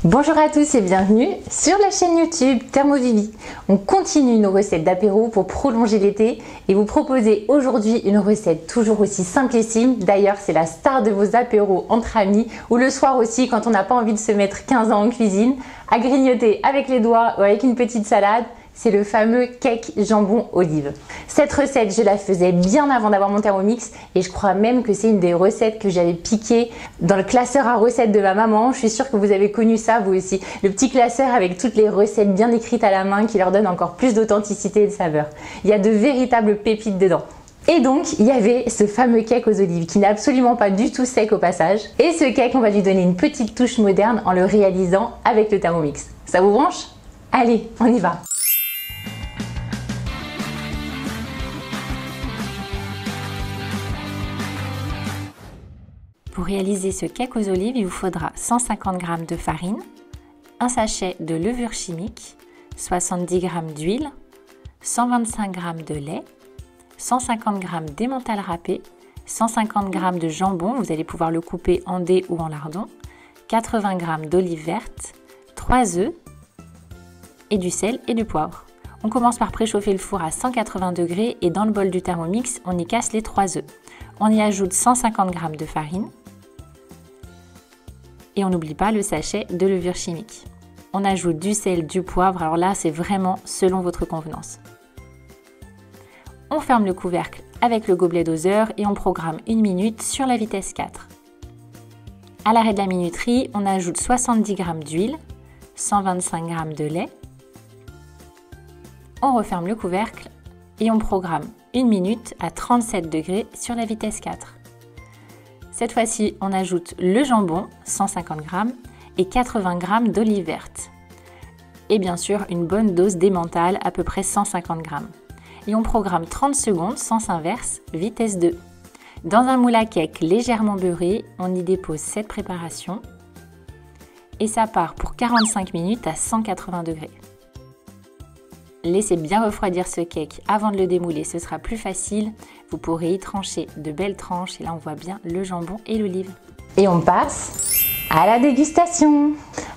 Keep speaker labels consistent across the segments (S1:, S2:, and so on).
S1: Bonjour à tous et bienvenue sur la chaîne YouTube Thermovivi. On continue nos recettes d'apéro pour prolonger l'été et vous proposer aujourd'hui une recette toujours aussi simplissime. D'ailleurs, c'est la star de vos apéros entre amis ou le soir aussi quand on n'a pas envie de se mettre 15 ans en cuisine à grignoter avec les doigts ou avec une petite salade. C'est le fameux cake jambon olive. Cette recette, je la faisais bien avant d'avoir mon Thermomix et je crois même que c'est une des recettes que j'avais piquées dans le classeur à recettes de ma maman. Je suis sûre que vous avez connu ça vous aussi. Le petit classeur avec toutes les recettes bien écrites à la main qui leur donnent encore plus d'authenticité et de saveur. Il y a de véritables pépites dedans. Et donc, il y avait ce fameux cake aux olives qui n'est absolument pas du tout sec au passage. Et ce cake, on va lui donner une petite touche moderne en le réalisant avec le Thermomix. Ça vous branche? Allez, on y va!
S2: Pour réaliser ce cake aux olives, il vous faudra 150 g de farine, un sachet de levure chimique, 70 g d'huile, 125 g de lait, 150 g d'emmental râpé, 150 g de jambon, vous allez pouvoir le couper en dés ou en lardons, 80 g d'olives vertes, 3 œufs et du sel et du poivre. On commence par préchauffer le four à 180 degrés et dans le bol du Thermomix, on y casse les 3 œufs. On y ajoute 150 g de farine. Et on n'oublie pas le sachet de levure chimique. On ajoute du sel, du poivre, alors là c'est vraiment selon votre convenance. On ferme le couvercle avec le gobelet doseur et on programme 1 minute sur la vitesse 4. À l'arrêt de la minuterie, on ajoute 70 g d'huile, 125 g de lait. On referme le couvercle et on programme 1 minute à 37 degrés sur la vitesse 4. Cette fois-ci, on ajoute le jambon, 150 g, et 80 g d'olives vertes. Et bien sûr, une bonne dose d'emmental, à peu près 150 g. Et on programme 30 secondes, sens inverse, vitesse 2. Dans un moule à cake légèrement beurré, on y dépose cette préparation. Et ça part pour 45 minutes à 180 degrés. Laissez bien refroidir ce cake avant de le démouler, ce sera plus facile. Vous pourrez y trancher de belles tranches et là on voit bien le jambon et l'olive.
S1: Et on passe à la dégustation.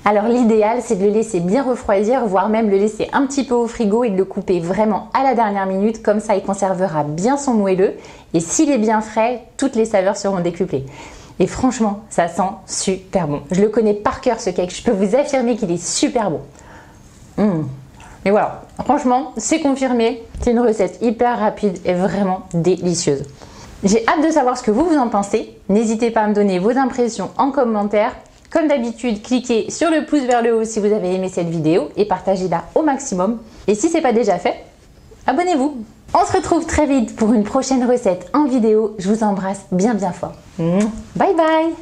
S1: Alors l'idéal c'est de le laisser bien refroidir, voire même le laisser un petit peu au frigo et de le couper vraiment à la dernière minute, comme ça il conservera bien son moelleux et s'il est bien frais, toutes les saveurs seront décuplées. Et franchement, ça sent super bon. Je le connais par cœur ce cake, je peux vous affirmer qu'il est super bon. Et voilà, franchement, c'est confirmé, c'est une recette hyper rapide et vraiment délicieuse. J'ai hâte de savoir ce que vous en pensez. N'hésitez pas à me donner vos impressions en commentaire. Comme d'habitude, cliquez sur le pouce vers le haut si vous avez aimé cette vidéo et partagez-la au maximum. Et si ce n'est pas déjà fait, abonnez-vous. On se retrouve très vite pour une prochaine recette en vidéo. Je vous embrasse bien fort. Bye bye!